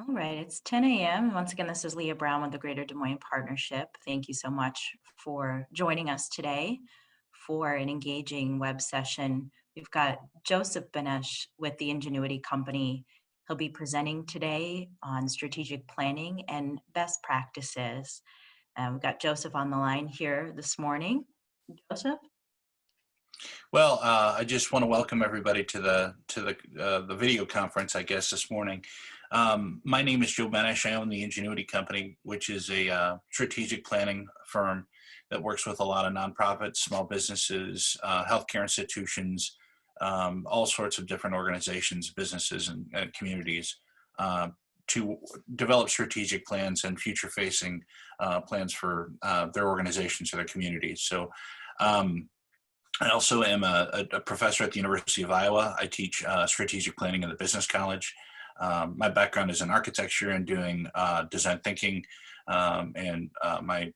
All right, it's 10 a.m. Once again, this is Leah Brown with the Greater Des Moines Partnership. Thank you so much for joining us today for an engaging web session. We've got Joseph Benesh with the Ingenuity Company. He'll be presenting today on strategic planning and best practices. We've got Joseph on the line here this morning. Joseph? Well, I just want to welcome everybody to the video conference, I guess, this morning. My name is Joe Benesh. I own the Ingenuity Company, which is a strategic planning firm that works with a lot of nonprofits, small businesses, healthcare institutions, all sorts of different organizations, businesses, and communities to develop strategic plans and future-facing plans for their organizations or their communities. So. I also am a professor at the University of Iowa. I teach strategic planning in the business college. My background is in architecture and doing design thinking, and I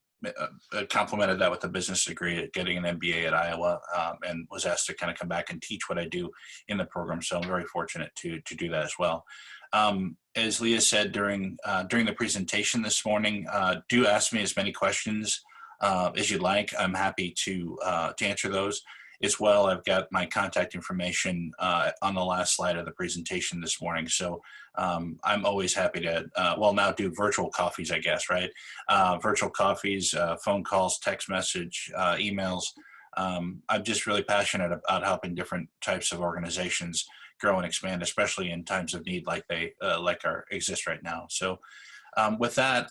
complemented that with a business degree at getting an MBA at Iowa, and was asked to kind of come back and teach what I do in the program. So I'm very fortunate to do that as well. As Leah said during the presentation this morning, do ask me as many questions as you'd like. I'm happy to answer those as well. I've got my contact information on the last slide of the presentation this morning. So I'm always happy to, now do virtual coffees, I guess, right? Virtual coffees, phone calls, text message, emails. I'm just really passionate about helping different types of organizations grow and expand, especially in times of need like exist right now. So with that,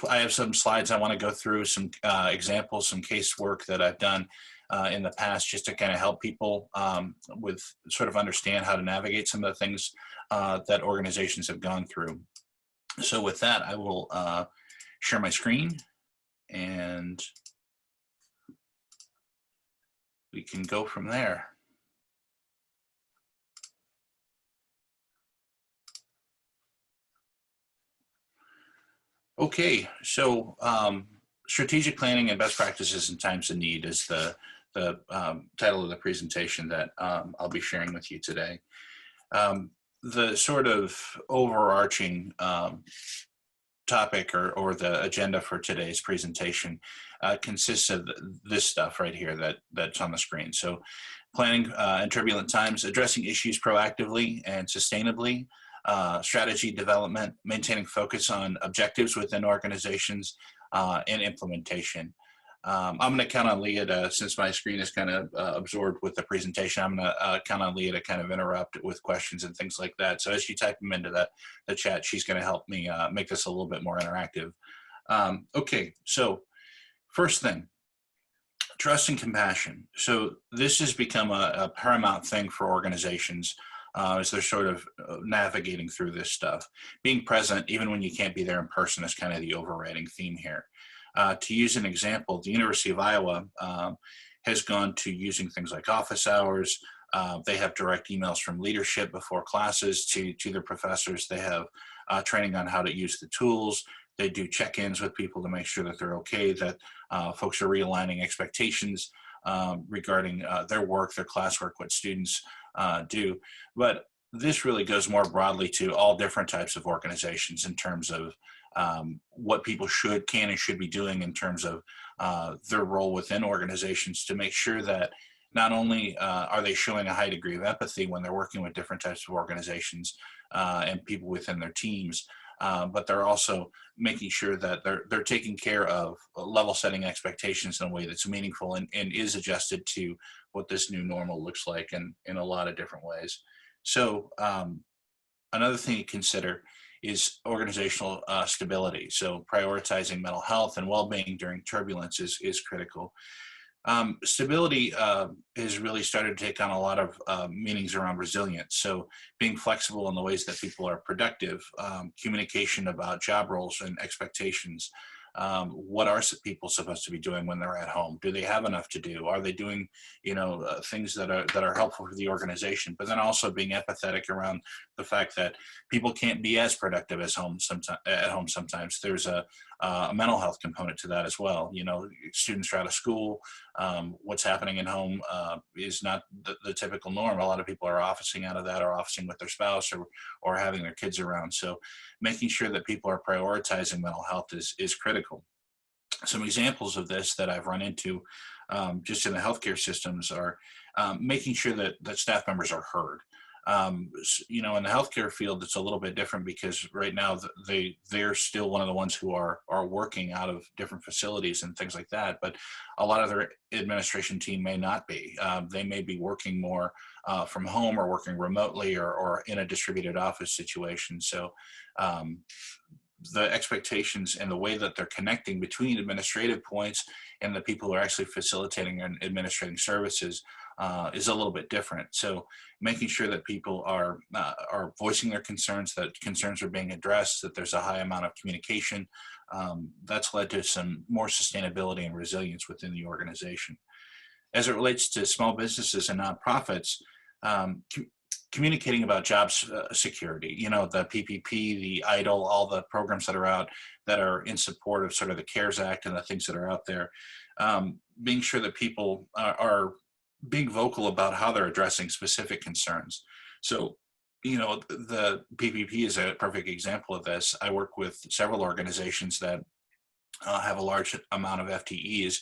I have some slides I want to go through, some examples, some case work that I've done in the past, just to kind of help people with sort of understand how to navigate some of the things that organizations have gone through. So with that, I will share my screen and we can go from there. Okay, so strategic planning and best practices in times of need is the title of the presentation that I'll be sharing with you today. The sort of overarching topic or the agenda for today's presentation consists of this stuff right here that's on the screen. So planning in turbulent times, addressing issues proactively and sustainably, strategy development, maintaining focus on objectives within organizations, and implementation. I'm going to count on Leah to, since my screen is kind of absorbed with the presentation, I'm going to count on Leah to kind of interrupt with questions and things like that. So as you type them into the chat, she's going to help me make this a little bit more interactive. Okay, so first thing, trust and compassion. So this has become a paramount thing for organizations as they're sort of navigating through this stuff. Being present, even when you can't be there in person, is kind of the overriding theme here. To use an example, the University of Iowa has gone to using things like office hours. They have direct emails from leadership before classes to their professors. They have training on how to use the tools. They do check-ins with people to make sure that they're okay, that folks are realigning expectations regarding their work, their classwork, what students do. But this really goes more broadly to all different types of organizations in terms of what people can and should be doing in terms of their role within organizations to make sure that not only are they showing a high degree of empathy when they're working with different types of organizations and people within their teams, but they're also making sure that they're taking care of level setting expectations in a way that's meaningful and is adjusted to what this new normal looks like in a lot of different ways. So another thing to consider is organizational stability. So prioritizing mental health and well-being during turbulence is critical. Stability has really started to take on a lot of meanings around resilience. So being flexible in the ways that people are productive, communication about job roles and expectations. What are people supposed to be doing when they're at home? Do they have enough to do? Are they doing, things that are helpful for the organization? But then also being empathetic around the fact that people can't be as productive as at home sometimes. There's a a mental health component to that as well. You know, students are out of school. What's happening at home is not the typical norm. A lot of people are officing out of that, or officing with their spouse, or having their kids around. So making sure that people are prioritizing mental health is critical. Some examples of this that I've run into just in the healthcare systems are making sure that staff members are heard. You know, in the healthcare field, it's a little bit different because right now they're still one of the ones who are working out of different facilities and things like that. But a lot of their administration team may not be. They may be working more from home, or working remotely, or in a distributed office situation. So the expectations and the way that they're connecting between administrative points and the people who are actually facilitating and administrating services is a little bit different. So making sure that people are voicing their concerns, that concerns are being addressed, that there's a high amount of communication, that's led to some more sustainability and resilience within the organization. As it relates to small businesses and nonprofits, communicating about jobs security, you know, the PPP, the EIDL, all the programs that are out that are in support of sort of the CARES Act and the things that are out there, being sure that people are being vocal about how they're addressing specific concerns. So, you know, the PPP is a perfect example of this. I work with several organizations that have a large amount of FTEs.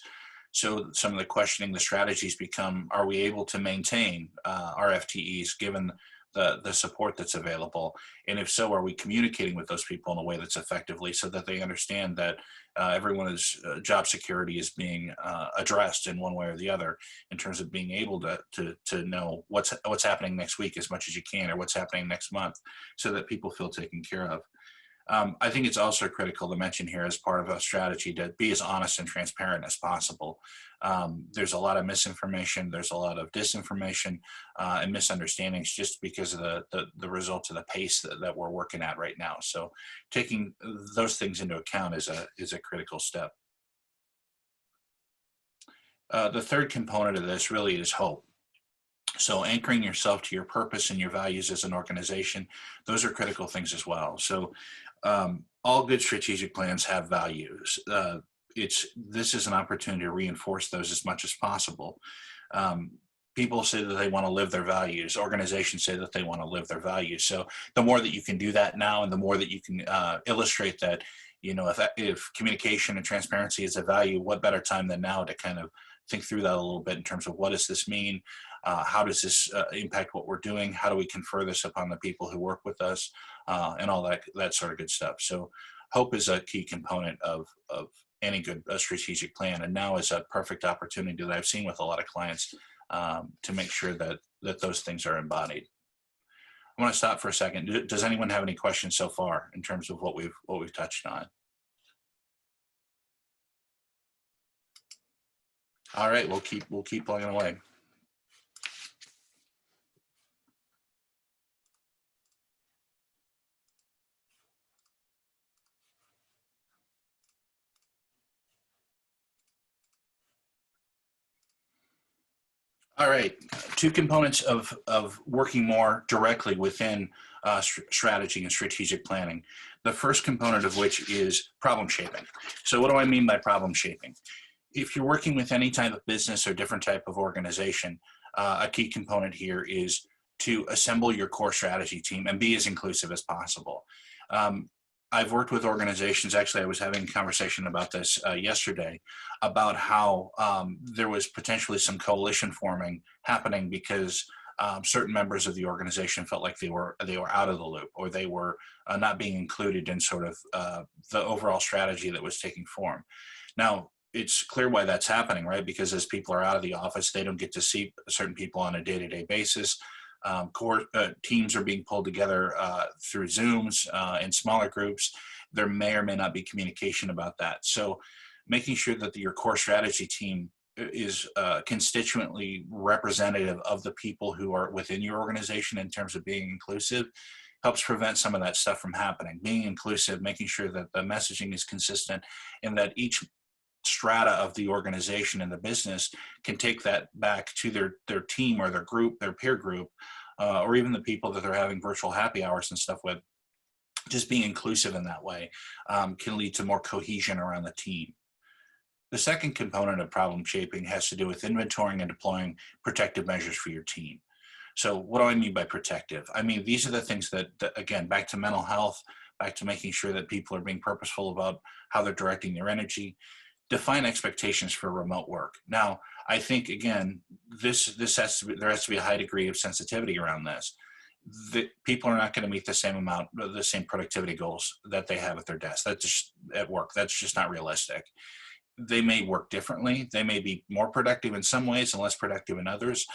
So some of the questioning, the strategies become, are we able to maintain our FTEs given the support that's available? And if so, are we communicating with those people in a way that's effectively so that they understand that everyone's job security is being addressed in one way or the other, in terms of being able to know what's happening next week as much as you can, or what's happening next month, so that people feel taken care of. I think it's also critical to mention here, as part of a strategy, to be as honest and transparent as possible. There's a lot of misinformation, there's a lot of disinformation and misunderstandings, just because of the results of the pace that we're working at right now. So taking those things into account is a critical step. The third component of this really is hope. So anchoring yourself to your purpose and your values as an organization, those are critical things as well. So all good strategic plans have values. This is an opportunity to reinforce those as much as possible. People say that they want to live their values. Organizations say that they want to live their values. So the more that you can do that now, and the more that you can illustrate that, you know, if communication and transparency is a value, what better time than now to kind of think through that a little bit in terms of, what does this mean? How does this impact what we're doing? How do we confer this upon the people who work with us, and all that sort of good stuff. So hope is a key component of any good strategic plan, and now is a perfect opportunity that I've seen with a lot of clients to make sure that those things are embodied. I want to stop for a second. Does anyone have any questions so far in terms of what we've touched on? All right, we'll keep plugging away. All right, two components of working more directly within strategy and strategic planning. The first component of which is problem shaping. So what do I mean by problem shaping? If you're working with any type of business or different type of organization, a key component here is to assemble your core strategy team and be as inclusive as possible. I've worked with organizations, actually I was having a conversation about this yesterday, about how there was potentially some coalition forming happening because certain members of the organization felt like they were out of the loop, or they were not being included in sort of the overall strategy that was taking form. Now, it's clear why that's happening, right? Because as people are out of the office, they don't get to see certain people on a day-to-day basis. Core teams are being pulled together through Zooms in smaller groups. There may or may not be communication about that. So making sure that your core strategy team is constituently representative of the people who are within your organization in terms of being inclusive helps prevent some of that stuff from happening. Being inclusive, making sure that the messaging is consistent, and that each strata of the organization and the business can take that back to their team or their group, their peer group, or even the people that they're having virtual happy hours and stuff with, just being inclusive in that way can lead to more cohesion around the team. The second component of problem shaping has to do with inventorying and deploying protective measures for your team. So what do I mean by protective? I mean, these are the things that again, back to mental health, back to making sure that people are being purposeful about how they're directing their energy. Define expectations for remote work. Now, I think, again, there has to be a high degree of sensitivity around this. People are not going to meet the same productivity goals that they have at their desk. That's just at work. That's just not realistic. They may work differently. They may be more productive in some ways and less productive in others,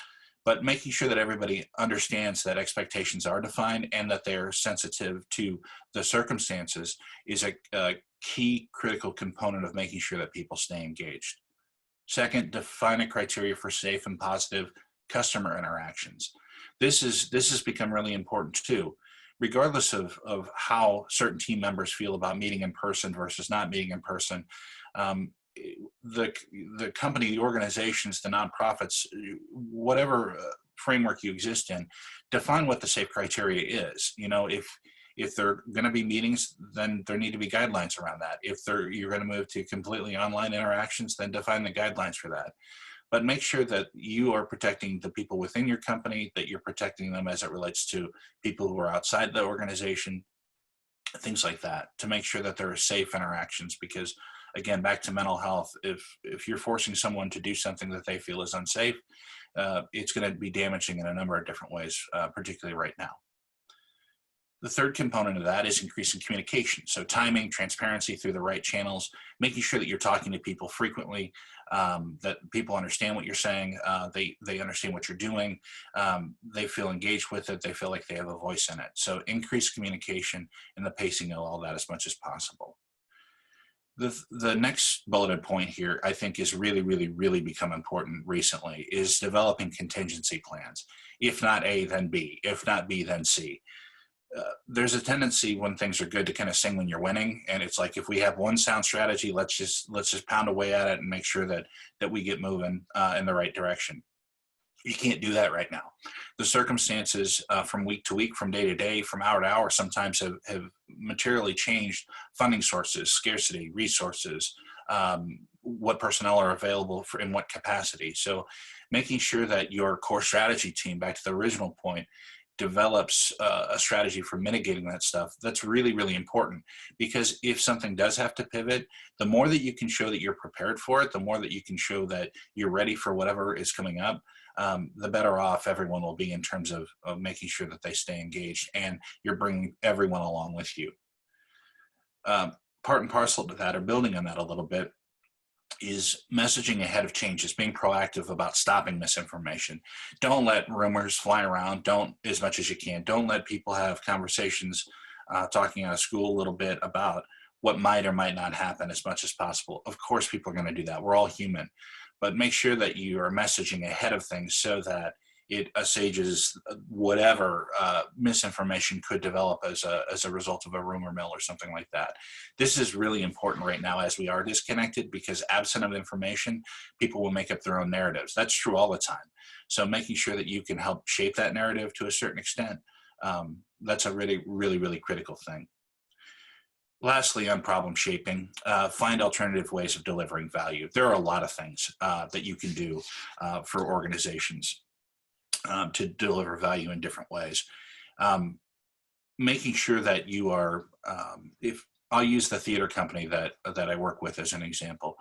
but making sure that everybody understands that expectations are defined and that they're sensitive to the circumstances is a key critical component of making sure that people stay engaged. Second, define a criteria for safe and positive customer interactions. This has become really important too. Regardless of how certain team members feel about meeting in person versus not meeting in person, the company, the organizations, the nonprofits, whatever framework you exist in, define what the safe criteria is. You know, if there are going to be meetings, then there need to be guidelines around that. If you're going to move to completely online interactions, then define the guidelines for that. But make sure that you are protecting the people within your company, that you're protecting them as it relates to people who are outside the organization, things like that, to make sure that there are safe interactions. Because again, back to mental health, if you're forcing someone to do something that they feel is unsafe, it's going to be damaging in a number of different ways, particularly right now. The third component of that is increasing communication. So timing, transparency through the right channels, making sure that you're talking to people frequently, that people understand what you're saying, they understand what you're doing, they feel engaged with it, they feel like they have a voice in it. So increase communication and the pacing of all that as much as possible. The next bulleted point here, I think, is really become important recently, is developing contingency plans. If not A, then B. If not B, then C. There's a tendency when things are good to kind of sing when you're winning, and it's like, if we have one sound strategy, let's just pound away at it and make sure that we get moving in the right direction. You can't do that right now. The circumstances from week to week, from day to day, from hour to hour, sometimes have materially changed funding sources, scarcity, resources, what personnel are available in what capacity. So making sure that your core strategy team, back to the original point, develops a strategy for mitigating that stuff. That's really important, because if something does have to pivot, the more that you can show that you're prepared for it, the more that you can show that you're ready for whatever is coming up, the better off everyone will be in terms of making sure that they stay engaged and you're bringing everyone along with you. Part and parcel to that, or building on that a little bit, is messaging ahead of changes, being proactive about stopping misinformation. Don't let rumors fly around. Don't, as much as you can, don't let people have conversations talking out of school a little bit about what might or might not happen as much as possible. Of course, people are going to do that. We're all human. But make sure that you are messaging ahead of things so that it assuages whatever misinformation could develop as a result of a rumor mill or something like that. This is really important right now as we are disconnected, because absent of information, people will make up their own narratives. That's true all the time. So making sure that you can help shape that narrative to a certain extent, that's a really critical thing. Lastly, on problem shaping, find alternative ways of delivering value. There are a lot of things that you can do for organizations to deliver value in different ways. Making sure that you are, if I'll use the theater company that I work with as an example,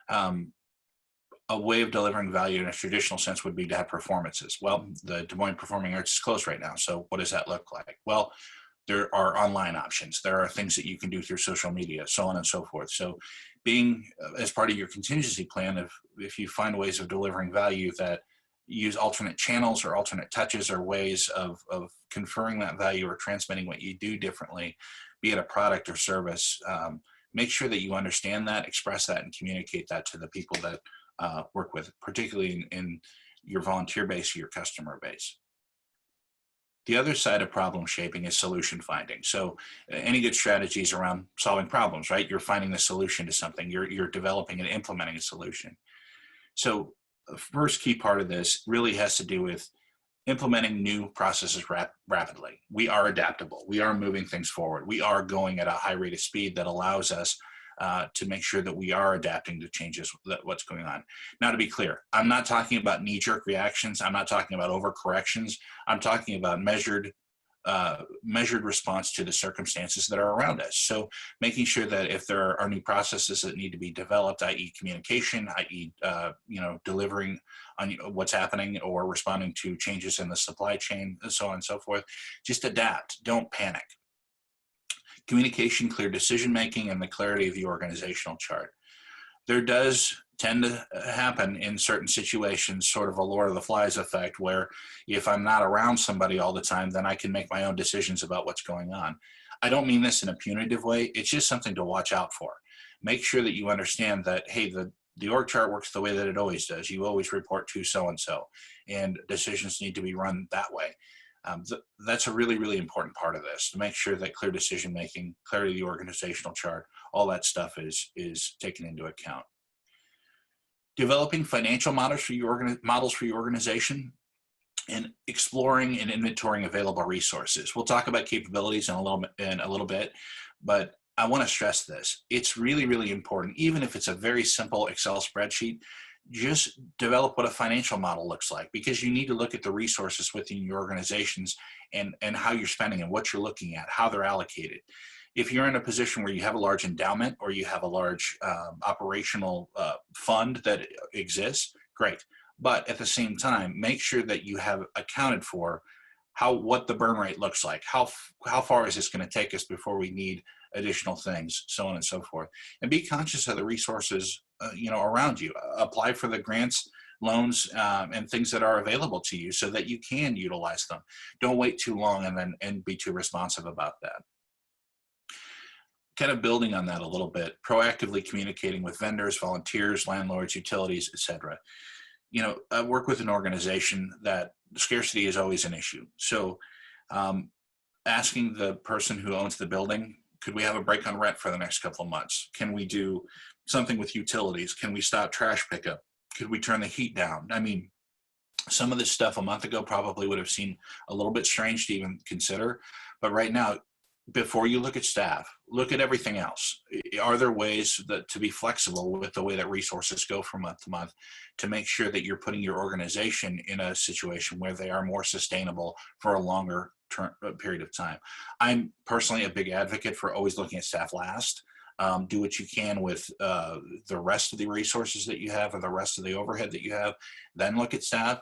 a way of delivering value in a traditional sense would be to have performances. Well, the Des Moines Performing Arts is closed right now. So what does that look like? Well, there are online options. There are things that you can do through social media, so on and so forth. So being, as part of your contingency plan, if you find ways of delivering value that use alternate channels or alternate touches or ways of conferring that value or transmitting what you do differently, be it a product or service, make sure that you understand that, express that, and communicate that to the people that work with, particularly in your volunteer base or your customer base. The other side of problem shaping is solution finding. So any good strategies around solving problems, right? You're finding the solution to something. You're developing and implementing a solution. So the first key part of this really has to do with implementing new processes rapidly. We are adaptable. We are moving things forward. We are going at a high rate of speed that allows us to make sure that we are adapting to changes that what's going on. Now, to be clear, I'm not talking about knee-jerk reactions. I'm not talking about overcorrections. I'm talking about measured response to the circumstances that are around us. So making sure that if there are new processes that need to be developed, i.e. communication, i.e. delivering on what's happening or responding to changes in the supply chain and so on and so forth, just adapt, don't panic. Communication, clear decision-making, and the clarity of the organizational chart. There does tend to happen in certain situations, sort of a Lord of the Flies effect, where if I'm not around somebody all the time, then I can make my own decisions about what's going on. I don't mean this in a punitive way. It's just something to watch out for. Make sure that you understand that, hey, the org chart works the way that it always does. You always report to so-and-so, and decisions need to be run that way. That's a really, really important part of this, to make sure that clear decision-making, clarity of the organizational chart, all that stuff is taken into account. Developing financial models for your organization, and exploring and inventorying available resources. We'll talk about capabilities in a little bit, but I want to stress this. It's really, really important, even if it's a very simple Excel spreadsheet, just develop what a financial model looks like, because you need to look at the resources within your organizations and how you're spending and what you're looking at, how they're allocated. If you're in a position where you have a large endowment or you have a large operational fund that exists, great. But at the same time, make sure that you have accounted for what the burn rate looks like. How far is this going to take us before we need additional things, so on and so forth. And be conscious of the resources around you. Apply for the grants, loans, and things that are available to you so that you can utilize them. Don't wait too long and be too responsive about that. Kind of building on that a little bit, proactively communicating with vendors, volunteers, landlords, utilities, etc. I work with an organization that scarcity is always an issue. So asking the person who owns the building, could we have a break on rent for the next couple of months? Can we do something with utilities? Can we stop trash pickup? Could we turn the heat down? I mean, some of this stuff a month ago probably would have seemed a little bit strange to even consider, but right now, before you look at staff, look at everything else. Are there ways to be flexible with the way that resources go from month to month to make sure that you're putting your organization in a situation where they are more sustainable for a longer period of time? I'm personally a big advocate for always looking at staff last. Do what you can with the rest of the resources that you have or the rest of the overhead that you have, then look at staff.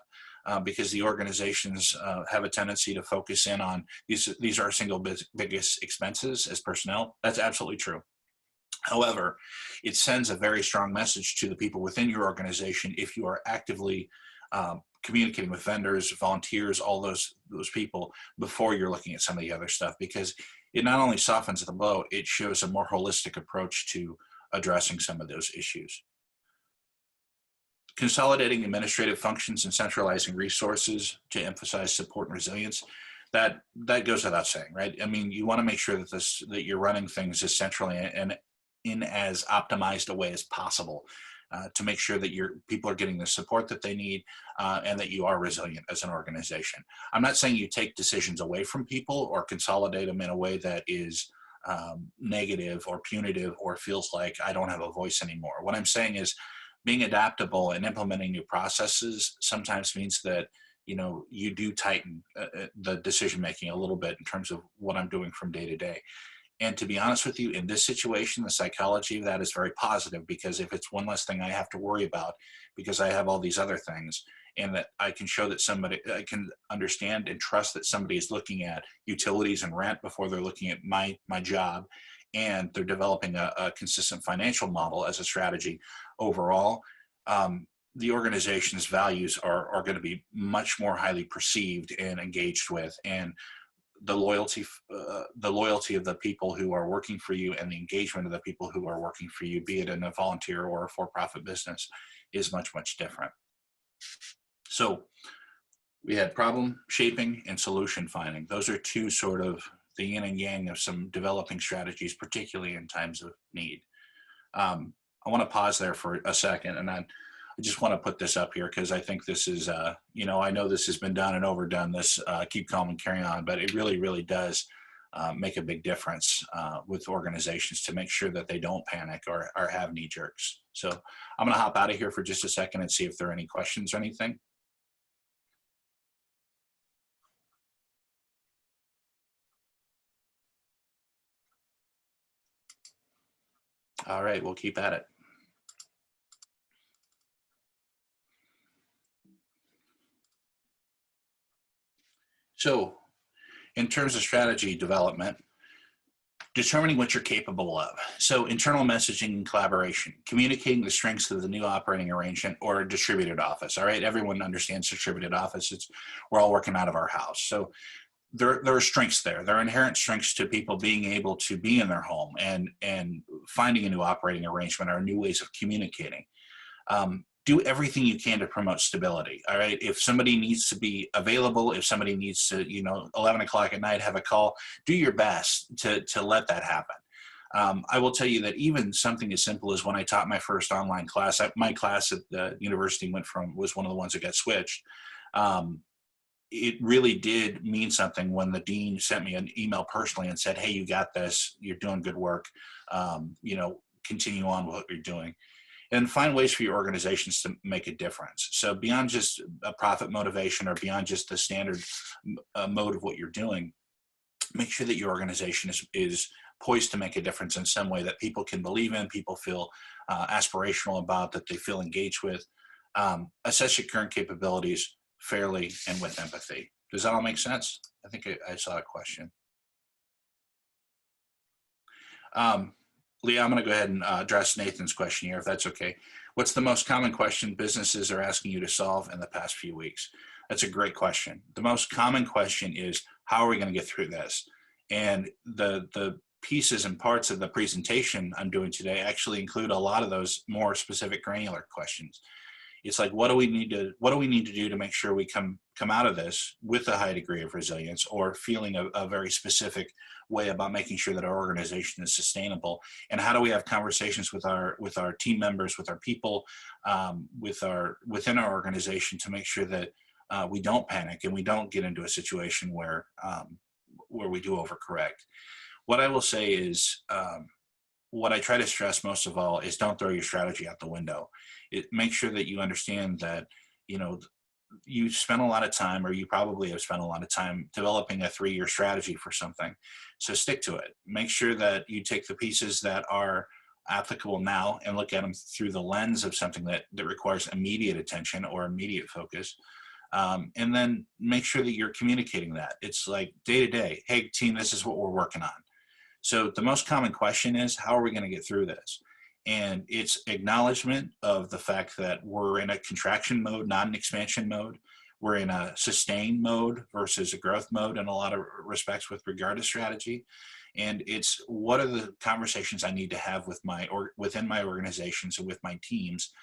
Because the organizations have a tendency to focus in on these are our single biggest expenses as personnel. That's absolutely true. However, it sends a very strong message to the people within your organization if you are actively communicating with vendors, volunteers, all those people before you're looking at some of the other stuff, because it not only softens the blow, it shows a more holistic approach to addressing some of those issues. Consolidating administrative functions and centralizing resources to emphasize support and resilience, that goes without saying, right? I mean, you want to make sure that you're running things as centrally and in as optimized a way as possible to make sure that your people are getting the support that they need and that you are resilient as an organization. I'm not saying you take decisions away from people or consolidate them in a way that is negative or punitive or feels like I don't have a voice anymore. What I'm saying is, being adaptable and implementing new processes sometimes means that you do tighten the decision making a little bit in terms of what I'm doing from day to day. And to be honest with you, in this situation, the psychology of that is very positive, because if it's one less thing I have to worry about because I have all these other things, and that I can show that I can understand and trust that somebody is looking at utilities and rent before they're looking at my job, and they're developing a consistent financial model as a strategy overall, the organization's values are going to be much more highly perceived and engaged with, and the loyalty of the people who are working for you and the engagement of the people who are working for you, be it in a volunteer or a for-profit business, is much, much different. So we had problem shaping and solution finding. Those are two sort of the yin and yang of some developing strategies, particularly in times of need. I want to pause there for a second, and I just want to put this up here because I think this is, I know this has been done and overdone, this keep calm and carry on, but it really, really does make a big difference with organizations to make sure that they don't panic or have knee jerks. So I'm going to hop out of here for just a second and see if there are any questions or anything. All right, we'll keep at it. So in terms of strategy development, determining what you're capable of. So internal messaging and collaboration, communicating the strengths of the new operating arrangement or distributed office. All right, everyone understands distributed office. We're all working out of our house. So there are strengths there. There are inherent strengths to people being able to be in their home and finding a new operating arrangement or new ways of communicating. Do everything you can to promote stability. All right. If somebody needs to be available, if somebody needs to, 11 o'clock at night, have a call, do your best to let that happen. I will tell you that even something as simple as when I taught my first online class, my class at the university was one of the ones that got switched. It really did mean something when the dean sent me an email personally and said, hey, you got this, you're doing good work, continue on with what you're doing. And find ways for your organizations to make a difference. So beyond just a profit motivation or beyond just the standard mode of what you're doing, make sure that your organization is poised to make a difference in some way that people can believe in, people feel aspirational about, that they feel engaged with. Assess your current capabilities fairly and with empathy. Does that all make sense? I think I saw a question. Leah, I'm going to go ahead and address Nathan's question here, if that's okay. What's the most common question businesses are asking you to solve in the past few weeks? That's a great question. The most common question is, how are we going to get through this? And the pieces and parts of the presentation I'm doing today actually include a lot of those more specific granular questions. It's like, what do we need to do to make sure we come out of this with a high degree of resilience, or feeling a very specific way about making sure that our organization is sustainable? And how do we have conversations with our team members, with our people, within our organization to make sure that we don't panic and we don't get into a situation where we do overcorrect. What I will say is, what I try to stress most of all is, don't throw your strategy out the window. Make sure that you understand that, you spent a lot of time, or you probably have spent a lot of time developing a 3-year strategy for something. So stick to it. Make sure that you take the pieces that are applicable now and look at them through the lens of something that requires immediate attention or immediate focus. And then make sure that you're communicating that. It's like day to day, hey team, this is what we're working on. So the most common question is, how are we going to get through this? And it's acknowledgement of the fact that we're in a contraction mode, not an expansion mode. We're in a sustain mode versus a growth mode in a lot of respects with regard to strategy. And it's, what are the conversations I need to have within my organizations and with my teams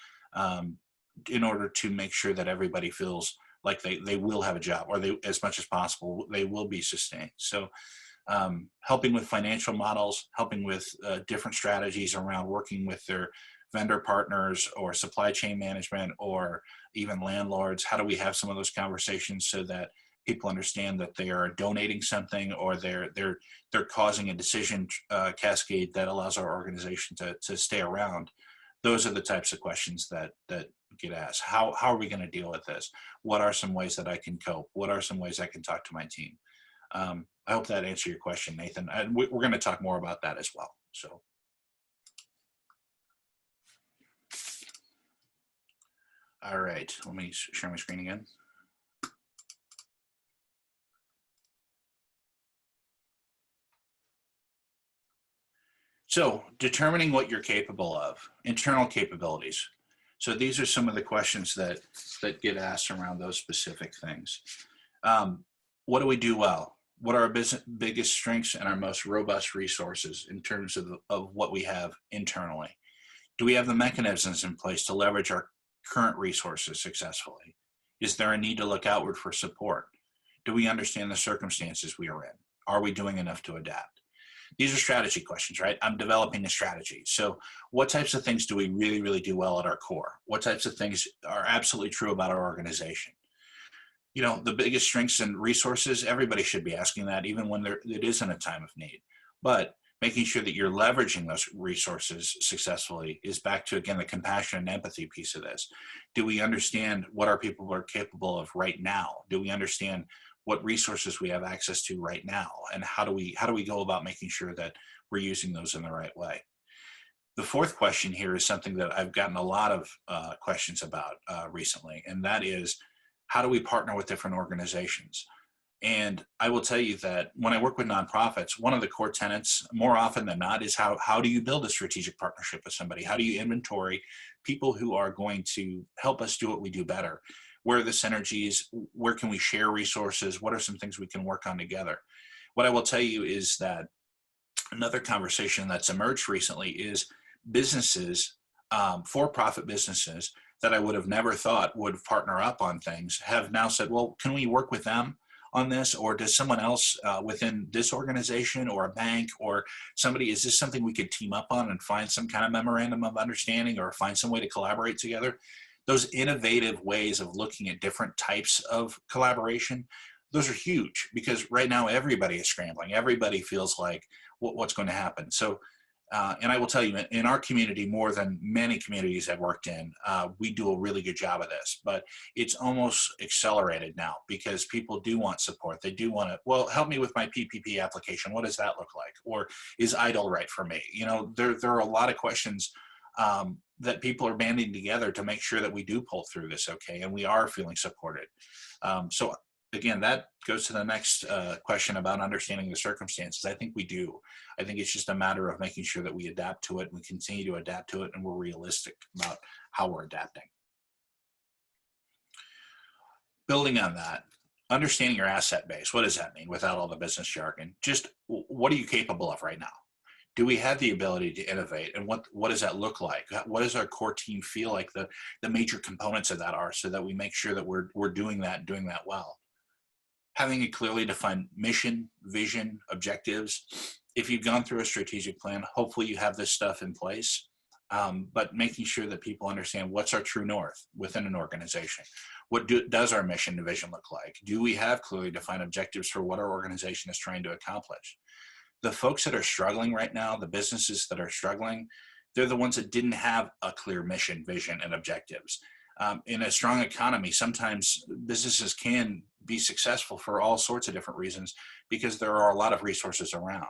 in order to make sure that everybody feels like they will have a job, or they, as much as possible, they will be sustained. So helping with financial models, helping with different strategies around working with their vendor partners or supply chain management or even landlords. How do we have some of those conversations so that people understand that they are donating something, or they're causing a decision cascade that allows our organization to stay around? Those are the types of questions that get asked. How are we going to deal with this? What are some ways that I can cope? What are some ways I can talk to my team? I hope that answered your question, Nathan. And we're going to talk more about that as well. So, all right, let me share my screen again. So, determining what you're capable of, internal capabilities. So these are some of the questions that get asked around those specific things. What do we do well? What are our biggest strengths and our most robust resources in terms of what we have internally? Do we have the mechanisms in place to leverage our current resources successfully? Is there a need to look outward for support? Do we understand the circumstances we are in? Are we doing enough to adapt? These are strategy questions, right? I'm developing a strategy. So what types of things do we really, really do well at our core? What types of things are absolutely true about our organization? You know, the biggest strengths and resources, everybody should be asking that even when it isn't a time of need. But making sure that you're leveraging those resources successfully is back to, again, the compassion and empathy piece of this. Do we understand what our people are capable of right now? Do we understand what resources we have access to right now? And how do we go about making sure that we're using those in the right way? The fourth question here is something that I've gotten a lot of questions about recently, and that is, how do we partner with different organizations? And I will tell you that when I work with nonprofits, one of the core tenets, more often than not, is how do you build a strategic partnership with somebody? How do you inventory people who are going to help us do what we do better? Where are the synergies? Where can we share resources? What are some things we can work on together? What I will tell you is that another conversation that's emerged recently is businesses, for-profit businesses that I would have never thought would partner up on things have now said, well, can we work with them on this? Or does someone else within this organization or a bank or somebody, is this something we could team up on and find some kind of memorandum of understanding or find some way to collaborate together? Those innovative ways of looking at different types of collaboration, those are huge, because right now everybody is scrambling. Everybody feels like what's going to happen. So, and I will tell you, in our community, more than many communities I've worked in, we do a really good job of this, but it's almost accelerated now because people do want support. They do want to, well, help me with my PPP application. What does that look like? Or is IDLE right for me? You know, there are a lot of questions that people are banding together to make sure that we do pull through this okay, and we are feeling supported. So again, that goes to the next question about understanding the circumstances. I think we do. I think it's just a matter of making sure that we adapt to it, we continue to adapt to it, and we're realistic about how we're adapting. Building on that, understanding your asset base. What does that mean without all the business jargon? Just what are you capable of right now? Do we have the ability to innovate, and what does that look like? What does our core team feel like the major components of that are, so that we make sure that we're doing that well? Having a clearly defined mission, vision, objectives. If you've gone through a strategic plan, hopefully you have this stuff in place, but making sure that people understand what's our true north within an organization. What does our mission and vision look like? Do we have clearly defined objectives for what our organization is trying to accomplish? The folks that are struggling right now, the businesses that are struggling, they're the ones that didn't have a clear mission, vision, and objectives. In a strong economy, sometimes businesses can be successful for all sorts of different reasons because there are a lot of resources around.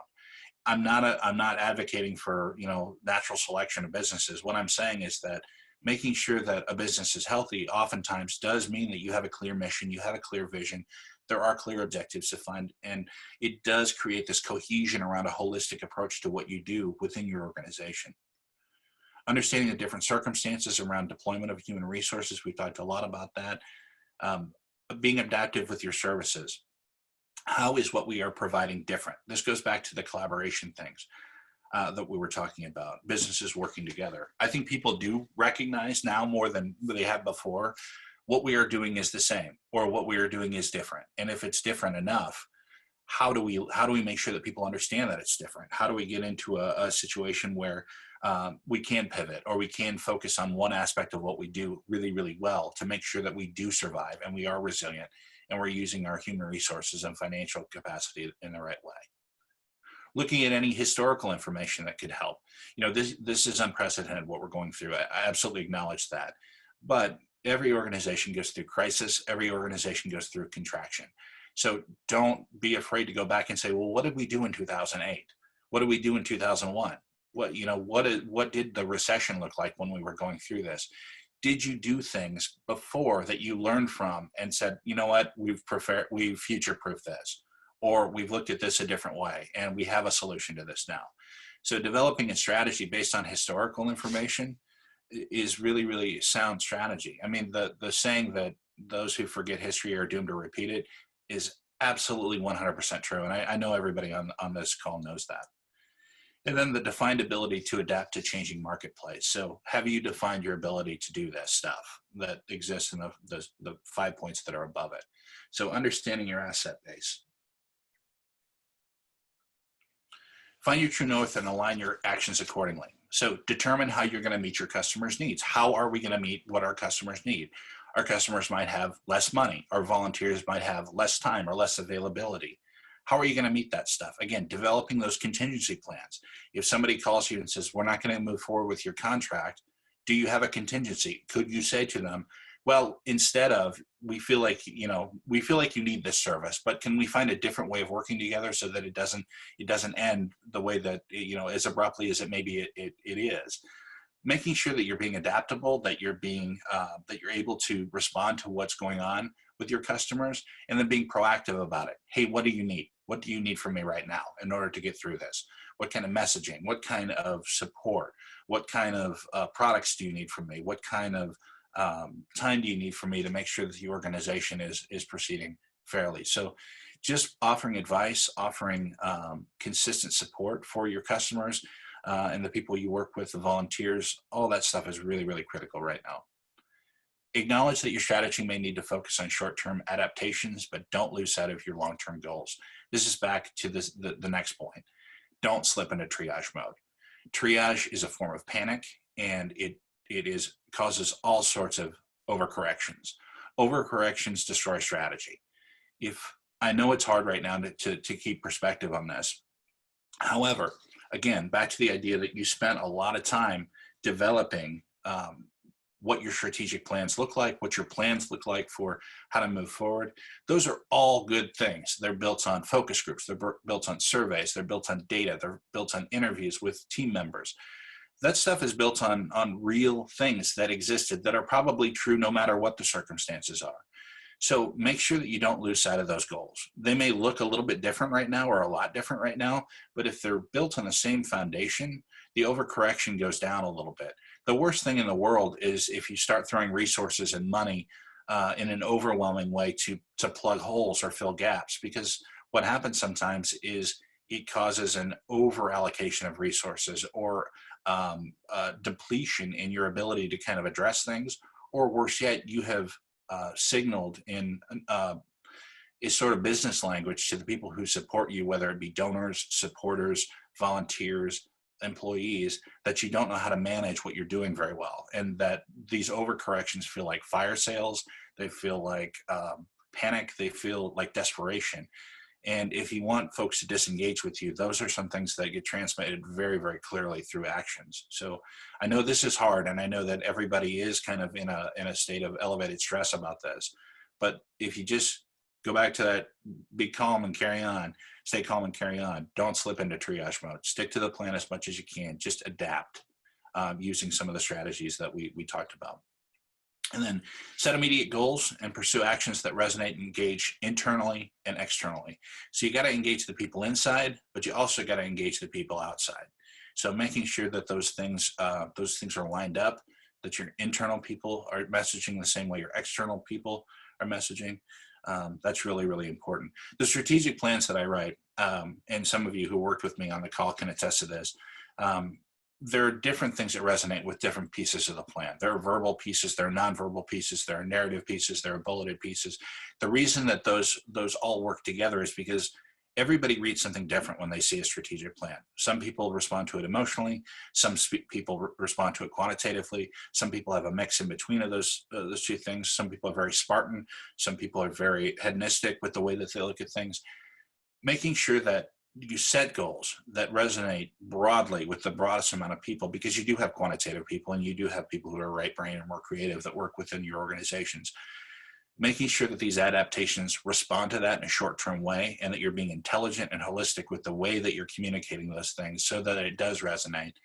I'm not advocating for, you know, natural selection of businesses. What I'm saying is that making sure that a business is healthy oftentimes does mean that you have a clear mission, you have a clear vision, there are clear objectives to find, and it does create this cohesion around a holistic approach to what you do within your organization. Understanding the different circumstances around deployment of human resources, we've talked a lot about that. Being adaptive with your services. How is what we are providing different? This goes back to the collaboration things that we were talking about, businesses working together. I think people do recognize now more than they have before, what we are doing is the same, or what we are doing is different. And if it's different enough, how do we make sure that people understand that it's different? How do we get into a situation where we can pivot, or we can focus on one aspect of what we do really, really well to make sure that we do survive and we are resilient and we're using our human resources and financial capacity in the right way? Looking at any historical information that could help. You know, this is unprecedented what we're going through. I absolutely acknowledge that. But every organization goes through crisis. Every organization goes through contraction. So don't be afraid to go back and say, well, what did we do in 2008? What did we do in 2001? What did the recession look like when we were going through this? Did you do things before that you learned from and said, you know what, we've future-proofed this, or we've looked at this a different way and we have a solution to this now? So developing a strategy based on historical information is really, really sound strategy. I mean, the saying that those who forget history are doomed to repeat it is absolutely 100% true. And I know everybody on this call knows that. And then the defined ability to adapt to changing marketplace. So have you defined your ability to do this stuff that exists in the 5 points that are above it? So understanding your asset base. Find your true north and align your actions accordingly. So determine how you're going to meet your customers' needs. How are we going to meet what our customers need? Our customers might have less money. Our volunteers might have less time or less availability. How are you going to meet that stuff? Again, developing those contingency plans. If somebody calls you and says, we're not going to move forward with your contract, do you have a contingency? Could you say to them, well, instead of, we feel like you need this service, but can we find a different way of working together so that it doesn't end the way that, as abruptly as it maybe it is. Making sure that you're being adaptable, that you're able to respond to what's going on with your customers, and then being proactive about it. Hey, what do you need? What do you need from me right now in order to get through this? What kind of messaging? What kind of support? What kind of products do you need from me? What kind of time do you need from me to make sure that the organization is proceeding fairly? So just offering advice, offering consistent support for your customers and the people you work with, the volunteers, all that stuff is really, really critical right now. Acknowledge that your strategy may need to focus on short-term adaptations, but don't lose sight of your long-term goals. This is back to the next point. Don't slip into triage mode. Triage is a form of panic, and it causes all sorts of overcorrections. Overcorrections destroy strategy. I know it's hard right now to keep perspective on this. However, again, back to the idea that you spent a lot of time developing what your strategic plans look like, what your plans look like for how to move forward. Those are all good things. They're built on focus groups. They're built on surveys. They're built on data. They're built on interviews with team members. That stuff is built on real things that existed that are probably true no matter what the circumstances are. So make sure that you don't lose sight of those goals. They may look a little bit different right now or a lot different right now, but if they're built on the same foundation, the overcorrection goes down a little bit. The worst thing in the world is if you start throwing resources and money in an overwhelming way to plug holes or fill gaps, because what happens sometimes is it causes an over allocation of resources or depletion in your ability to kind of address things, or worse yet, you have signaled in a sort of business language to the people who support you, whether it be donors, supporters, volunteers, employees, that you don't know how to manage what you're doing very well, and that these overcorrections feel like fire sales, they feel like panic, they feel like desperation. And if you want folks to disengage with you, those are some things that get transmitted very, very clearly through actions. So I know this is hard, and I know that everybody is kind of in a state of elevated stress about this. But if you just go back to that, be calm and carry on, stay calm and carry on. Don't slip into triage mode. Stick to the plan as much as you can. Just adapt using some of the strategies that we talked about. And then set immediate goals and pursue actions that resonate and engage internally and externally. So you got to engage the people inside, but you also got to engage the people outside. So making sure that those things are lined up, that your internal people are messaging the same way your external people are messaging. That's really, really important. The strategic plans that I write, and some of you who worked with me on the call can attest to this, there are different things that resonate with different pieces of the plan. There are verbal pieces, there are nonverbal pieces, there are narrative pieces, there are bulleted pieces. The reason that those all work together is because everybody reads something different when they see a strategic plan. Some people respond to it emotionally, some people respond to it quantitatively, some people have a mix in between of those two things. Some people are very Spartan, some people are very hedonistic with the way that they look at things. Making sure that you set goals that resonate broadly with the broadest amount of people, because you do have quantitative people and you do have people who are right brain and more creative that work within your organizations. Making sure that these adaptations respond to that in a short-term way, and that you're being intelligent and holistic with the way that you're communicating those things so that it does resonate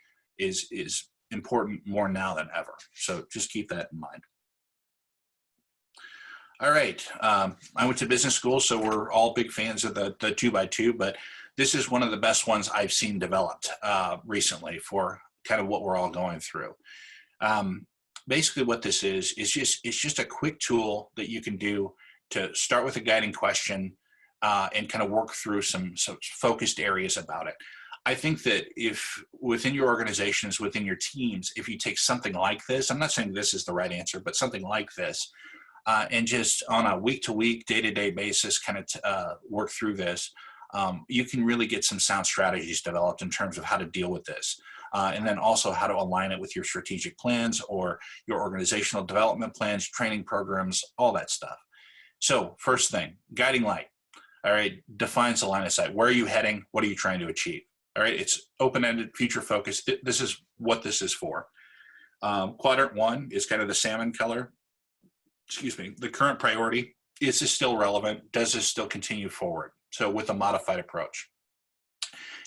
is important more now than ever. So just keep that in mind. All right, I went to business school, so we're all big fans of the 2x2, but this is one of the best ones I've seen developed recently for kind of what we're all going through. Basically what this is just a quick tool that you can do to start with a guiding question and kind of work through some focused areas about it. I think that if within your organizations, within your teams, if you take something like this, I'm not saying this is the right answer, but something like this, and just on a week-to-week, day-to-day basis kind of work through this, you can really get some sound strategies developed in terms of how to deal with this. And then also how to align it with your strategic plans or your organizational development plans, training programs, all that stuff. So first thing, guiding light. All right, defines the line of sight. Where are you heading? What are you trying to achieve? All right, it's open-ended, future focused. This is what this is for. Quadrant 1 is kind of the salmon color. Excuse me, the current priority. Is this still relevant? Does this still continue forward? So with a modified approach.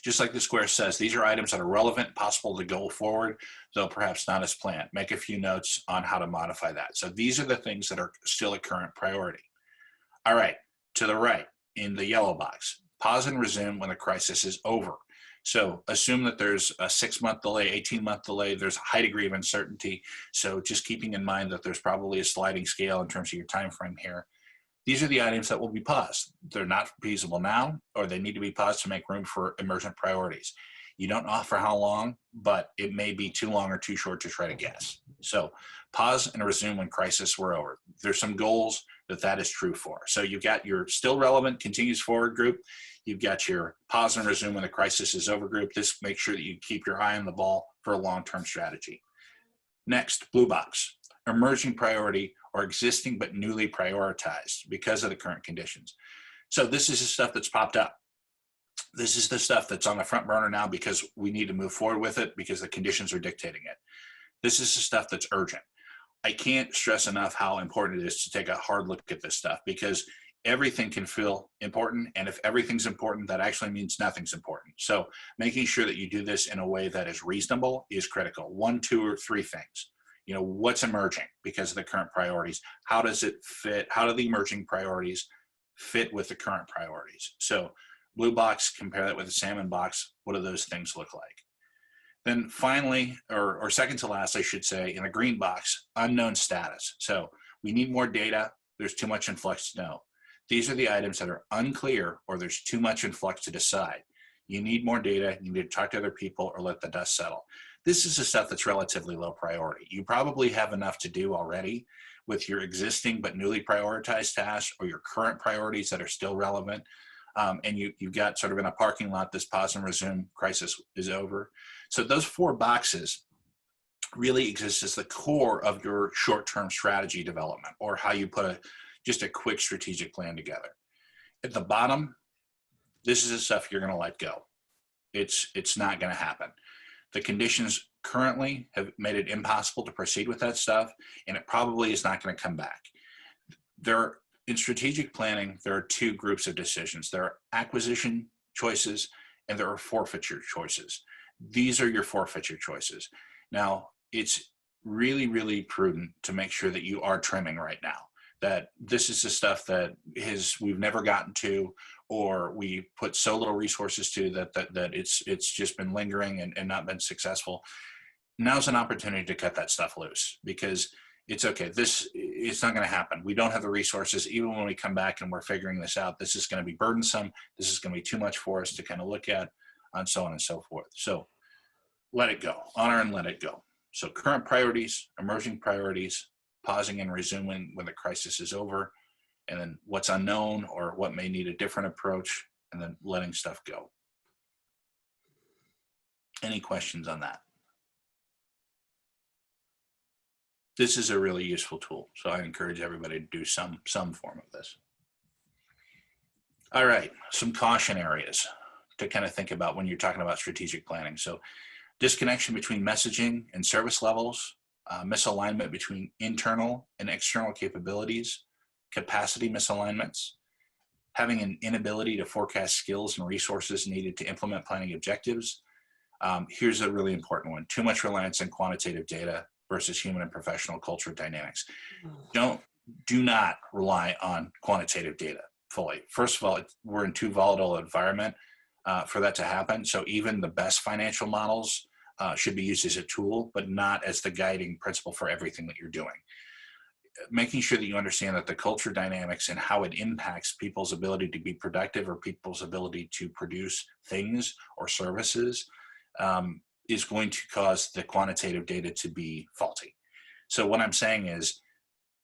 Just like the square says, these are items that are relevant, possible to go forward, though perhaps not as planned. Make a few notes on how to modify that. So these are the things that are still a current priority. All right, to the right, in the yellow box, pause and resume when the crisis is over. So assume that there's a 6-month delay, 18-month delay, there's a high degree of uncertainty. So just keeping in mind that there's probably a sliding scale in terms of your time frame here. These are the items that will be paused. They're not feasible now, or they need to be paused to make room for emergent priorities. You don't know for how long, but it may be too long or too short to try to guess. So pause and resume when crisis were over. There's some goals that is true for. So you've got your still relevant, continues forward group. You've got your pause and resume when the crisis is over group. This makes sure that you keep your eye on the ball for a long-term strategy. Next, blue box, emerging priority or existing but newly prioritized because of the current conditions. So this is the stuff that's popped up. This is the stuff that's on the front burner now because we need to move forward with it because the conditions are dictating it. This is the stuff that's urgent. I can't stress enough how important it is to take a hard look at this stuff because everything can feel important. And if everything's important, that actually means nothing's important. So making sure that you do this in a way that is reasonable is critical. 1, 2, or 3 things. You know, what's emerging because of the current priorities? How does it fit? How do the emerging priorities fit with the current priorities? So blue box, compare that with the salmon box. What do those things look like? Then finally, or second to last, I should say, in the green box, unknown status. So we need more data. There's too much in flux to know. These are the items that are unclear or there's too much in flux to decide. You need more data. You need to talk to other people or let the dust settle. This is the stuff that's relatively low priority. You probably have enough to do already with your existing but newly prioritized tasks or your current priorities that are still relevant. And you've got sort of in a parking lot, this pause and resume crisis is over. So those 4 boxes really exist as the core of your short-term strategy development or how you put just a quick strategic plan together. At the bottom, this is the stuff you're gonna let go. It's not gonna happen. The conditions currently have made it impossible to proceed with that stuff, and it probably is not gonna come back. In strategic planning, there are 2 groups of decisions. There are acquisition choices and there are forfeiture choices. These are your forfeiture choices. Now, it's really, really prudent to make sure that you are trimming right now, that this is the stuff that we've never gotten to, or we put so little resources to that it's just been lingering and not been successful. Now's an opportunity to cut that stuff loose because it's okay. It's not going to happen. We don't have the resources. Even when we come back and we're figuring this out, this is going to be burdensome. This is going to be too much for us to kind of look at, and so on and so forth. So let it go. Honor and let it go. So current priorities, emerging priorities, pausing and resuming when the crisis is over, and then what's unknown or what may need a different approach, and then letting stuff go. Any questions on that? This is a really useful tool, so I encourage everybody to do some form of this. All right, some caution areas to kind of think about when you're talking about strategic planning. So disconnection between messaging and service levels, misalignment between internal and external capabilities, capacity misalignments, having an inability to forecast skills and resources needed to implement planning objectives. Here's a really important one: too much reliance on quantitative data versus human and professional culture dynamics. Do not rely on quantitative data fully. First of all, we're in too volatile an environment for that to happen. So even the best financial models should be used as a tool, but not as the guiding principle for everything that you're doing. Making sure that you understand that the culture dynamics and how it impacts people's ability to be productive or people's ability to produce things or services is going to cause the quantitative data to be faulty. So what I'm saying is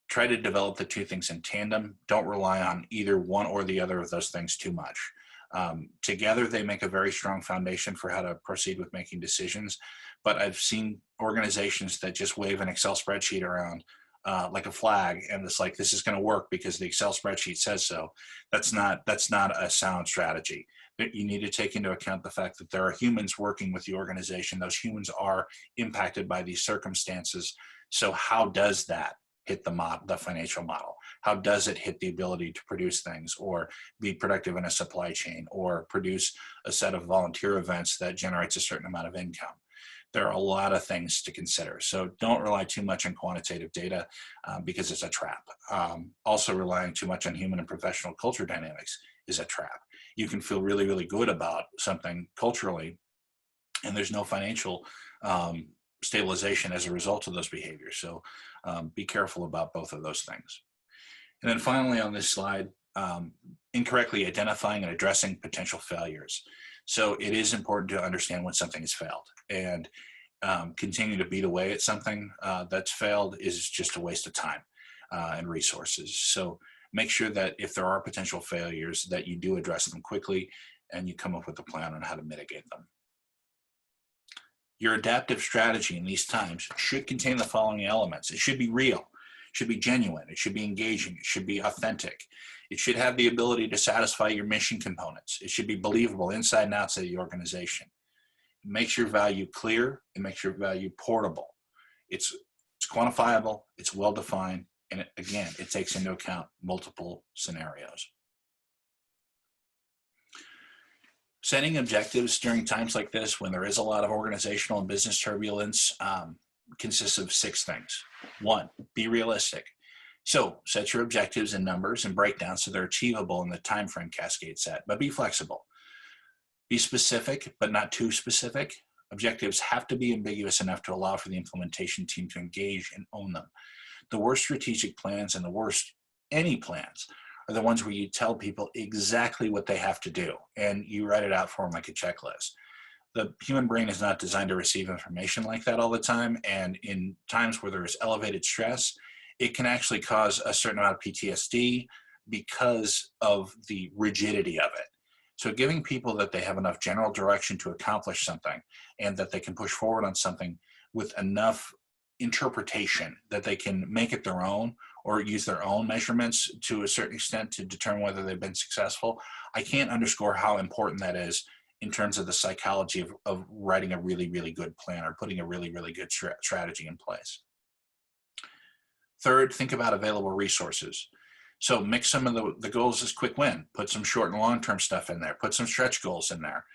try to develop the 2 things in tandem. Don't rely on either one or the other of those things too much. Together, they make a very strong foundation for how to proceed with making decisions. But I've seen organizations that just wave an Excel spreadsheet around like a flag, and it's like, this is going to work because the Excel spreadsheet says so. That's not a sound strategy. You need to take into account the fact that there are humans working with the organization. Those humans are impacted by these circumstances. So how does that hit the financial model? How does it hit the ability to produce things or be productive in a supply chain or produce a set of volunteer events that generates a certain amount of income? There are a lot of things to consider. So don't rely too much on quantitative data because it's a trap. Also relying too much on human and professional culture dynamics is a trap. You can feel really, really good about something culturally, and there's no financial stabilization as a result of those behaviors. So be careful about both of those things. And then finally on this slide, incorrectly identifying and addressing potential failures. So it is important to understand when something has failed, and continue to beat away at something that's failed is just a waste of time and resources. So make sure that if there are potential failures that you do address them quickly and you come up with a plan on how to mitigate them. Your adaptive strategy in these times should contain the following elements. It should be real, it should be genuine, it should be engaging, it should be authentic. It should have the ability to satisfy your mission components. It should be believable inside and outside the organization. It makes your value clear, it makes your value portable. It's quantifiable, it's well-defined, and again, it takes into account multiple scenarios. Setting objectives during times like this, when there is a lot of organizational and business turbulence, consists of 6 things. 1, be realistic. So set your objectives in numbers and breakdowns so they're achievable in the time frame cascade set, but be flexible. Be specific, but not too specific. Objectives have to be ambiguous enough to allow for the implementation team to engage and own them. The worst strategic plans and the worst any plans are the ones where you tell people exactly what they have to do and you write it out for them like a checklist. The human brain is not designed to receive information like that all the time, and in times where there is elevated stress, it can actually cause a certain amount of PTSD because of the rigidity of it. So giving people that they have enough general direction to accomplish something and that they can push forward on something with enough interpretation that they can make it their own or use their own measurements to a certain extent to determine whether they've been successful. I can't underscore how important that is in terms of the psychology of writing a really, really good plan or putting a really, really good strategy in place. Third, think about available resources. So mix some of the goals as quick win, put some short and long-term stuff in there, put some stretch goals in there.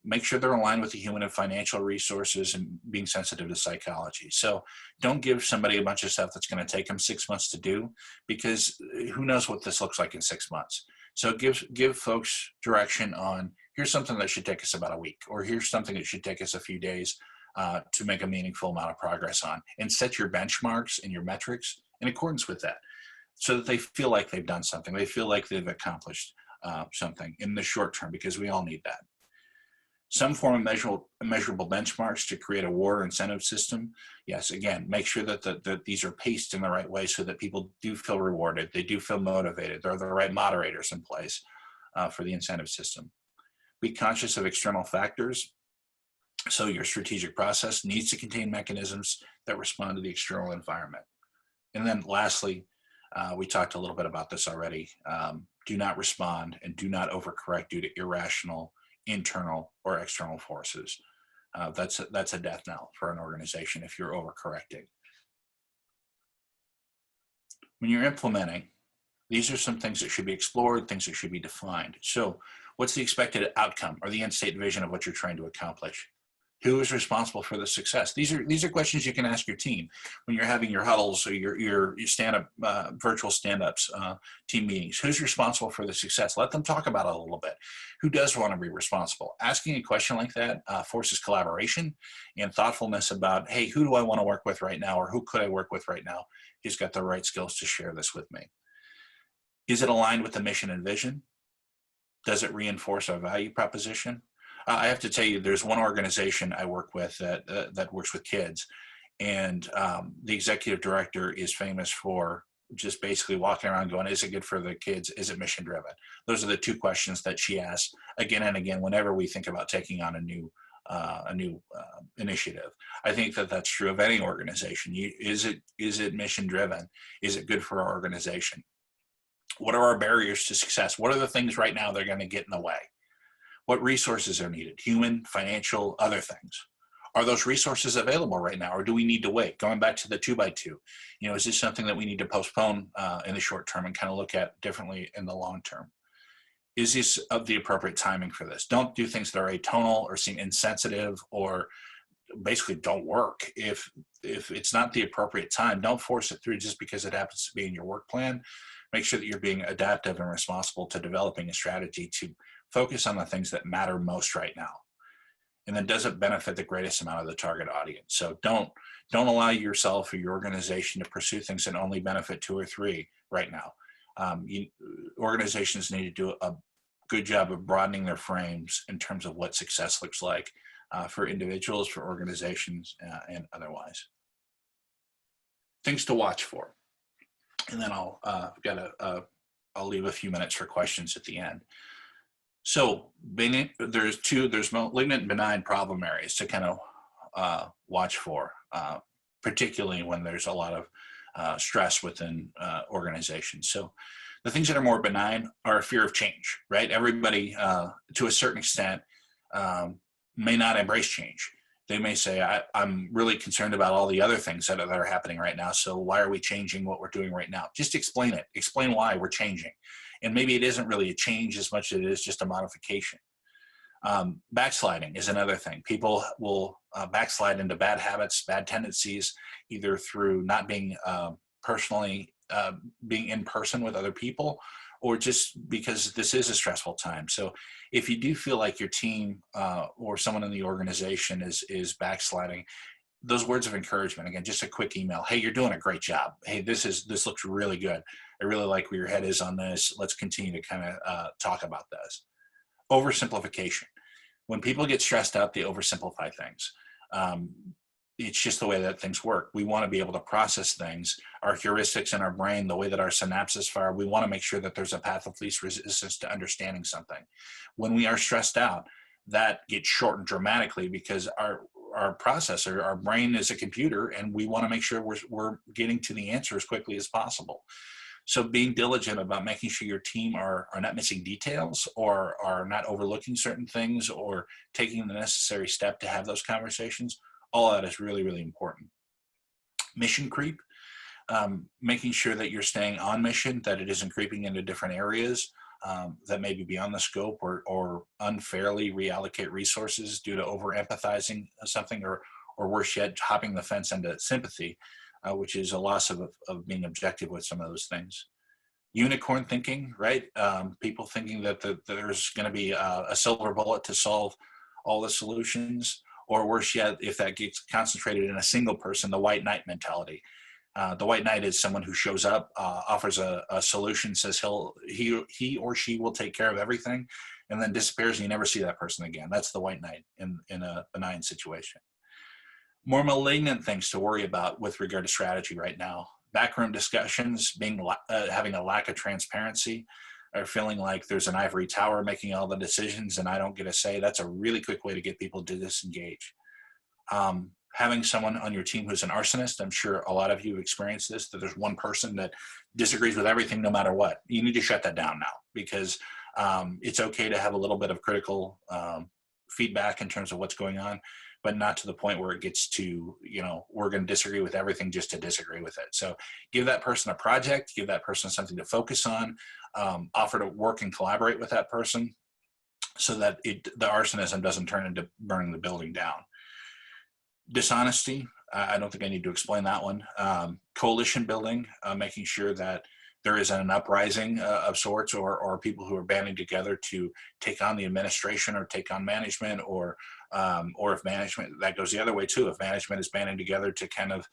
Make sure they're aligned with the human and financial resources and being sensitive to psychology. So don't give somebody a bunch of stuff that's going to take them 6 months to do, because who knows what this looks like in 6 months. So give folks direction on, here's something that should take us about a week, or here's something that should take us a few days to make a meaningful amount of progress on, and set your benchmarks and your metrics in accordance with that so that they feel like they've done something. They feel like they've accomplished something in the short term, because we all need that. Some form of measurable benchmarks to create a reward or incentive system. Yes, again, make sure that these are paced in the right way so that people do feel rewarded, they do feel motivated, there are the right moderators in place for the incentive system. Be conscious of external factors. So your strategic process needs to contain mechanisms that respond to the external environment. And then lastly, we talked a little bit about this already. Do not respond and do not overcorrect due to irrational internal or external forces. That's a death knell for an organization if you're overcorrecting. When you're implementing, these are some things that should be explored, things that should be defined. So what's the expected outcome or the end state vision of what you're trying to accomplish? Who is responsible for the success? These are questions you can ask your team when you're having your huddles or your stand-up, virtual stand-ups, team meetings. Who's responsible for the success? Let them talk about it a little bit. Who does want to be responsible? Asking a question like that forces collaboration and thoughtfulness about, hey, who do I want to work with right now, or who could I work with right now who's got the right skills to share this with me? Is it aligned with the mission and vision? Does it reinforce our value proposition? I have to tell you, there's one organization I work with that works with kids, and the executive director is famous for just basically walking around going, is it good for the kids? Is it mission driven? Those are the two questions that she asks again and again whenever we think about taking on a new initiative. I think that that's true of any organization. Is it mission driven? Is it good for our organization? What are our barriers to success? What are the things right now that are going to get in the way? What resources are needed? Human, financial, other things. Are those resources available right now, or do we need to wait? Going back to the 2x2, is this something that we need to postpone in the short term and kind of look at differently in the long term? Is this of the appropriate timing for this? Don't do things that are atonal or seem insensitive or basically don't work. If it's not the appropriate time, don't force it through just because it happens to be in your work plan. Make sure that you're being adaptive and responsible to developing a strategy to focus on the things that matter most right now. And then does it benefit the greatest amount of the target audience? So don't allow yourself or your organization to pursue things that only benefit 2 or 3 right now. Organizations need to do a good job of broadening their frames in terms of what success looks like for individuals, for organizations, and otherwise. Things to watch for. And then I'll leave a few minutes for questions at the end. So there's malignant and benign problem areas to kind of watch for, particularly when there's a lot of stress within organizations. So the things that are more benign are a fear of change, right? Everybody, to a certain extent, may not embrace change. They may say, I'm really concerned about all the other things that are happening right now, so why are we changing what we're doing right now? Just explain it. Explain why we're changing. And maybe it isn't really a change as much as it is just a modification. Backsliding is another thing. People will backslide into bad habits, bad tendencies, either through not being being in person with other people, or just because this is a stressful time. So if you do feel like your team or someone in the organization is backsliding, those words of encouragement, again, just a quick email. Hey, you're doing a great job. Hey, this looks really good. I really like where your head is on this. Let's continue to kind of talk about this. Oversimplification. When people get stressed out, they oversimplify things. It's just the way that things work. We want to be able to process things, our heuristics in our brain, the way that our synapses fire. We want to make sure that there's a path of least resistance to understanding something. When we are stressed out, that gets shortened dramatically because our processor, our brain is a computer, and we want to make sure we're getting to the answer as quickly as possible. So being diligent about making sure your team are not missing details or are not overlooking certain things or taking the necessary step to have those conversations, all that is really, really important. Mission creep, making sure that you're staying on mission, that it isn't creeping into different areas that may be beyond the scope or unfairly reallocate resources due to over-empathizing something or worse yet, hopping the fence into sympathy, which is a loss of being objective with some of those things. Unicorn thinking, right? People thinking that there's going to be a silver bullet to solve all the solutions, or worse yet, if that gets concentrated in a single person, the white knight mentality. The white knight is someone who shows up, offers a solution, says he or she will take care of everything, and then disappears and you never see that person again. That's the white knight in a benign situation. More malignant things to worry about with regard to strategy right now. Backroom discussions, having a lack of transparency, or feeling like there's an ivory tower making all the decisions and I don't get a say. That's a really quick way to get people to disengage. Having someone on your team who's an arsonist, I'm sure a lot of you have experienced this, that there's one person that disagrees with everything no matter what. You need to shut that down now, because it's okay to have a little bit of critical feedback in terms of what's going on, but not to the point where it gets to, we're going to disagree with everything just to disagree with it. So give that person a project, give that person something to focus on, offer to work and collaborate with that person so that the arsonism doesn't turn into burning the building down. Dishonesty, I don't think I need to explain that one. Coalition building, making sure that there is an uprising of sorts or people who are banding together to take on the administration or take on management, or if management, that goes the other way too, if management is banding together to kind of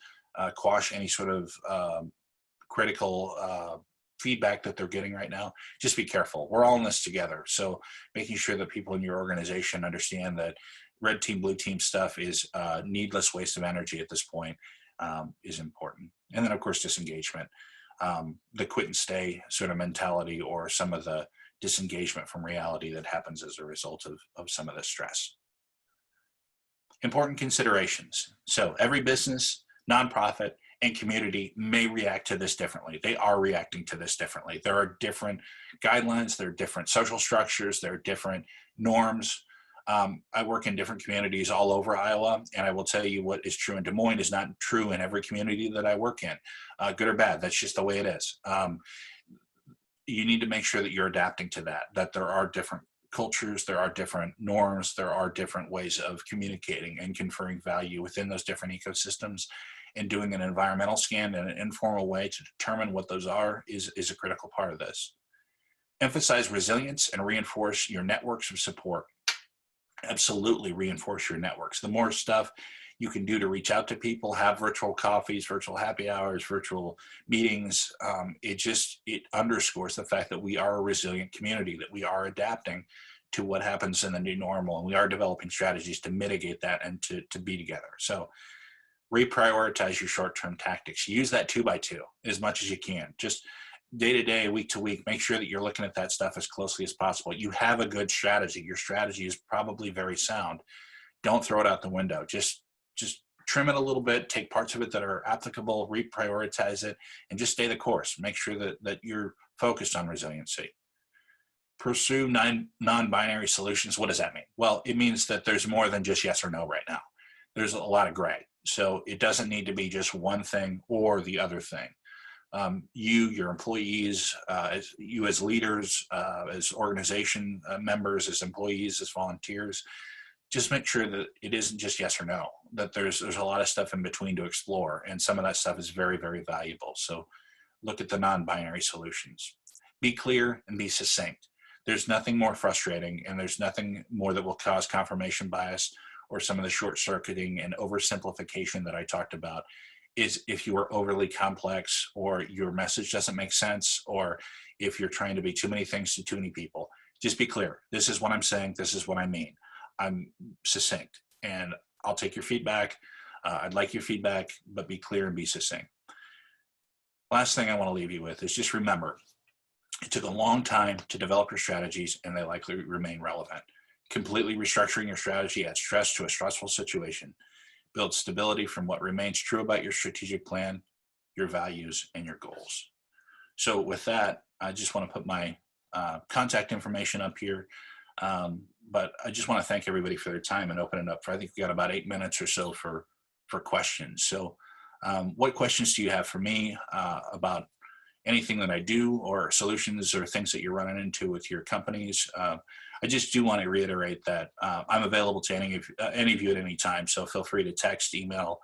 quash any sort of critical feedback that they're getting right now. Just be careful. We're all in this together. So making sure that people in your organization understand that red team, blue team stuff is needless waste of energy at this point is important. And then of course, disengagement. the quit and stay sort of mentality or some of the disengagement from reality that happens as a result of some of the stress. Important considerations. So every business, nonprofit, and community may react to this differently. They are reacting to this differently. There are different guidelines, there are different social structures, there are different norms. I work in different communities all over Iowa, and I will tell you what is true in Des Moines is not true in every community that I work in, good or bad. That's just the way it is. You need to make sure that you're adapting to that there are different cultures, there are different norms, there are different ways of communicating and conferring value within those different ecosystems. And doing an environmental scan in an informal way to determine what those are is a critical part of this. Emphasize resilience and reinforce your networks of support. Absolutely reinforce your networks. The more stuff you can do to reach out to people, have virtual coffees, virtual happy hours, virtual meetings, it underscores the fact that we are a resilient community, that we are adapting to what happens in the new normal, and we are developing strategies to mitigate that and to be together. So reprioritize your short-term tactics. Use that 2x2 as much as you can. Just day to day, week to week, make sure that you're looking at that stuff as closely as possible. You have a good strategy. Your strategy is probably very sound. Don't throw it out the window. Just trim it a little bit, take parts of it that are applicable, reprioritize it, and just stay the course. Make sure that you're focused on resiliency. Pursue non-binary solutions. What does that mean? Well, it means that there's more than just yes or no right now. There's a lot of gray. So it doesn't need to be just one thing or the other thing. Your employees, you as leaders, as organization members, as employees, as volunteers, just make sure that it isn't just yes or no, that there's a lot of stuff in between to explore. And some of that stuff is very, very valuable. So look at the non-binary solutions. Be clear and be succinct. There's nothing more frustrating, and there's nothing more that will cause confirmation bias or some of the short circuiting and oversimplification that I talked about, is if you are overly complex, or your message doesn't make sense, or if you're trying to be too many things to too many people. Just be clear. This is what I'm saying. This is what I mean. I'm succinct, and I'll take your feedback. I'd like your feedback, but be clear and be succinct. Last thing I want to leave you with is just remember, it took a long time to develop your strategies, and they likely remain relevant. Completely restructuring your strategy adds stress to a stressful situation. Build stability from what remains true about your strategic plan, your values, and your goals. So with that, I just want to put my contact information up here. But I just want to thank everybody for their time and open it up for, I think we got about 8 minutes or so for questions. So what questions do you have for me about anything that I do, or solutions or things that you're running into with your companies? I just do want to reiterate that I'm available to any of you at any time. So feel free to text, email,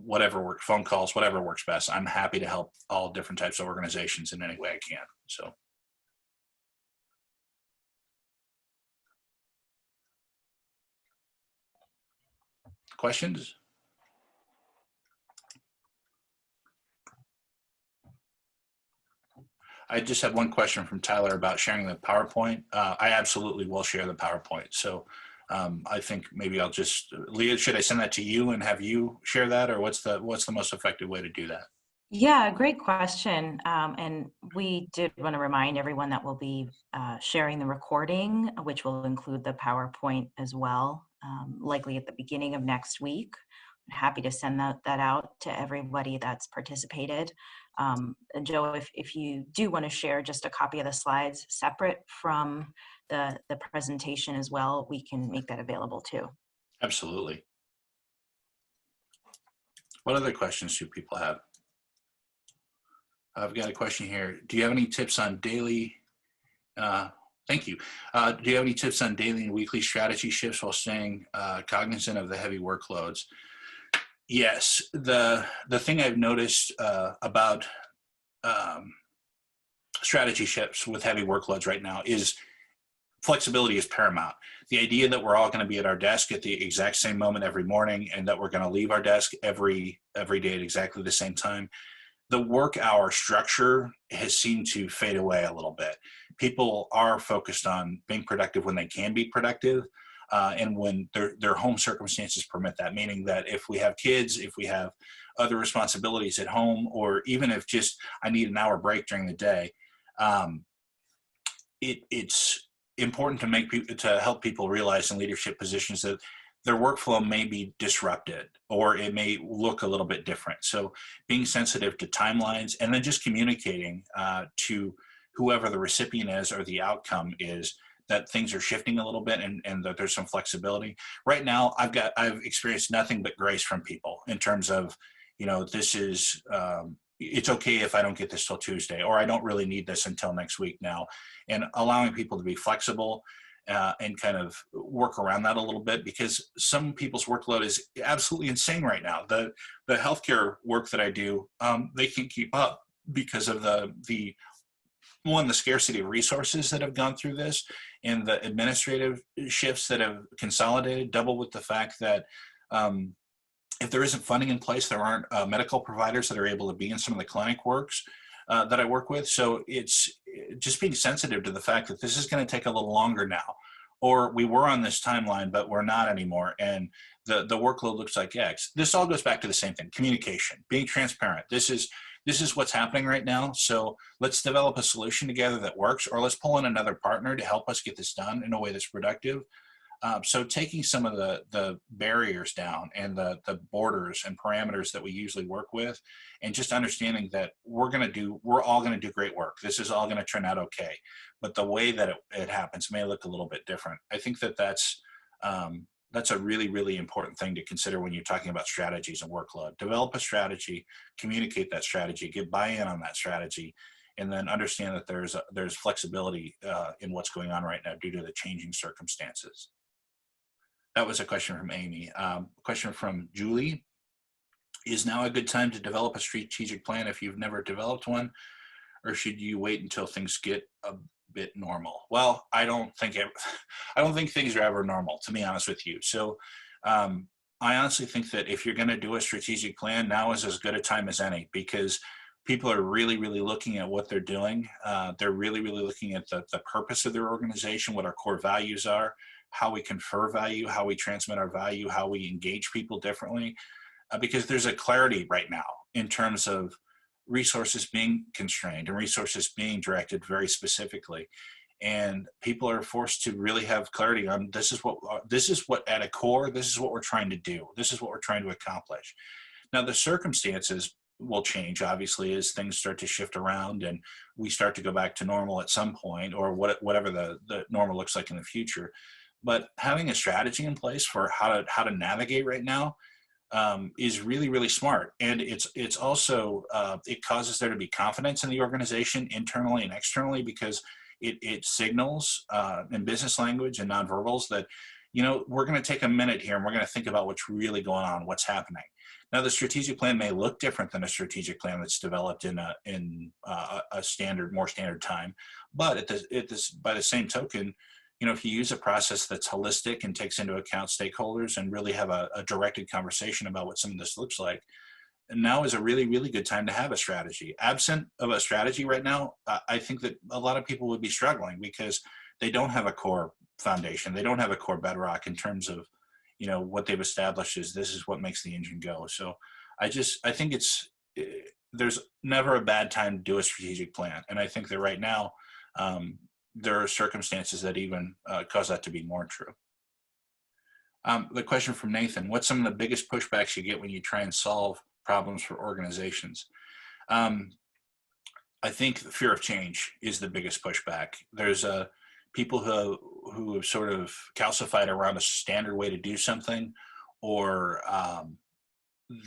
whatever phone calls, whatever works best. I'm happy to help all different types of organizations in any way I can. So. Questions? I just have one question from Tyler about sharing the PowerPoint. I absolutely will share the PowerPoint. So I think maybe I'll just, Leah, should I send that to you and have you share that, or what's the most effective way to do that? Yeah, great question. And we did want to remind everyone that we'll be sharing the recording, which will include the PowerPoint as well, likely at the beginning of next week. I'm happy to send that out to everybody that's participated. And Joe, if you do want to share just a copy of the slides separate from the presentation as well, we can make that available too. Absolutely. What other questions do people have? I've got a question here. Do you have any tips on daily, thank you. Do you have any tips on daily and weekly strategy shifts while staying cognizant of the heavy workloads? Yes, the thing I've noticed about strategy shifts with heavy workloads right now is flexibility is paramount. The idea that we're all going to be at our desk at the exact same moment every morning, and that we're going to leave our desk every day at exactly the same time. The work hour structure has seemed to fade away a little bit. People are focused on being productive when they can be productive. and when their home circumstances permit that, meaning that if we have kids, if we have other responsibilities at home, or even if just I need an hour break during the day, it's important to help people realize in leadership positions that their workflow may be disrupted or it may look a little bit different. So being sensitive to timelines and then just communicating to whoever the recipient is or the outcome is that things are shifting a little bit and that there's some flexibility. Right now, I've experienced nothing but grace from people in terms of, this is, it's okay if I don't get this till Tuesday, or I don't really need this until next week now, and allowing people to be flexible and kind of work around that a little bit, because some people's workload is absolutely insane right now. The healthcare work that I do, they can't keep up because of the scarcity of resources that have gone through this and the administrative shifts that have consolidated, double with the fact that if there isn't funding in place, there aren't medical providers that are able to be in some of the clinic works that I work with. So it's just being sensitive to the fact that this is going to take a little longer now, or we were on this timeline, but we're not anymore. And the workload looks like X. This all goes back to the same thing: communication, being transparent. This is what's happening right now. So let's develop a solution together that works, or let's pull in another partner to help us get this done in a way that's productive. So taking some of the barriers down and the borders and parameters that we usually work with, and just understanding that we're all going to do great work. This is all going to turn out okay. But the way that it happens may look a little bit different. I think that's a really, really important thing to consider when you're talking about strategies and workload. Develop a strategy, communicate that strategy, get buy-in on that strategy, and then understand that there's flexibility in what's going on right now due to the changing circumstances. That was a question from Amy. Question from Julie. Is now a good time to develop a strategic plan if you've never developed one, or should you wait until things get a bit normal? Well, I don't think things are ever normal, to be honest with you. So I honestly think that if you're going to do a strategic plan, now is as good a time as any, because people are really, really looking at what they're doing. They're really, really looking at the purpose of their organization, what our core values are, how we confer value, how we transmit our value, how we engage people differently, because there's a clarity right now in terms of resources being constrained and resources being directed very specifically. And people are forced to really have clarity on this is what at a core, this is what we're trying to do. This is what we're trying to accomplish. Now, the circumstances will change, obviously, as things start to shift around and we start to go back to normal at some point, or whatever the normal looks like in the future. But having a strategy in place for how to navigate right now is really, really smart. And it's also, it causes there to be confidence in the organization internally and externally, because it signals in business language and nonverbals that, we're going to take a minute here and we're going to think about what's really going on, what's happening. Now, the strategic plan may look different than a strategic plan that's developed in a more standard time. But by the same token, if you use a process that's holistic and takes into account stakeholders and really have a directed conversation about what some of this looks like, now is a really, really good time to have a strategy. Absent of a strategy right now, I think that a lot of people would be struggling because they don't have a core foundation. They don't have a core bedrock in terms of, what they've established is this is what makes the engine go. So I think there's never a bad time to do a strategic plan. And I think that right now, there are circumstances that even cause that to be more true. The question from Nathan: what's some of the biggest pushbacks you get when you try and solve problems for organizations? I think the fear of change is the biggest pushback. There's people who have sort of calcified around a standard way to do something, or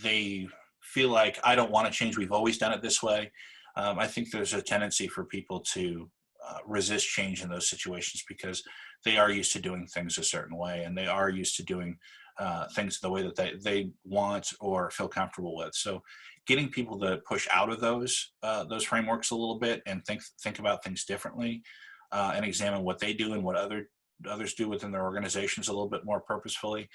they feel like, I don't want to change, we've always done it this way. I think there's a tendency for people to resist change in those situations because they are used to doing things a certain way, and they are used to doing things the way that they want or feel comfortable with. So getting people to push out of those frameworks a little bit and think about things differently, and examine what they do and what others do within their organizations a little bit more purposefully.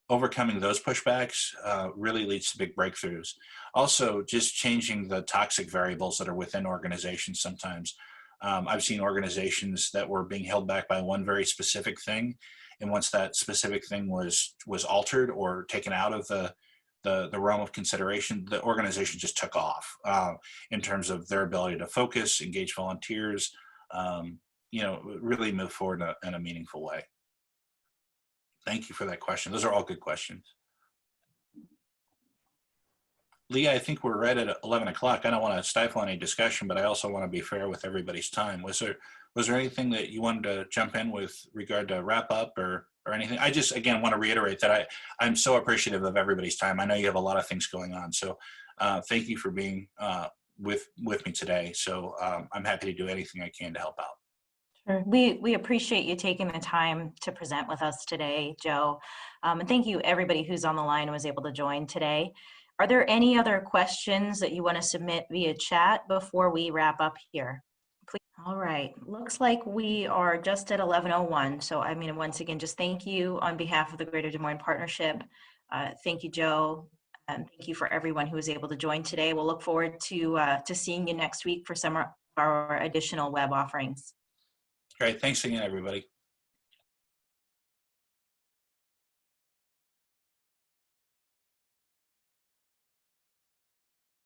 Overcoming those pushbacks really leads to big breakthroughs. Also, just changing the toxic variables that are within organizations sometimes. I've seen organizations that were being held back by one very specific thing, And once that specific thing was altered or taken out of the realm of consideration, the organization just took off in terms of their ability to focus, engage volunteers, really move forward in a meaningful way. Thank you for that question. Those are all good questions. Leah, I think we're right at 11 o'clock. I don't want to stifle any discussion, but I also want to be fair with everybody's time. Was there anything that you wanted to jump in with regard to wrap up or anything? I just, again, want to reiterate that I'm so appreciative of everybody's time. I know you have a lot of things going on. So thank you for being with me today. So I'm happy to do anything I can to help out. Sure. We appreciate you taking the time to present with us today, Joe. And thank you everybody who's on the line and was able to join today. Are there any other questions that you want to submit via chat before we wrap up here? Please. All right, looks like we are just at 11:01. So I mean, once again, just thank you on behalf of the Greater Des Moines Partnership. Thank you, Joe. And thank you for everyone who was able to join today. We'll look forward to seeing you next week for some of our additional web offerings. Great, thanks again, everybody.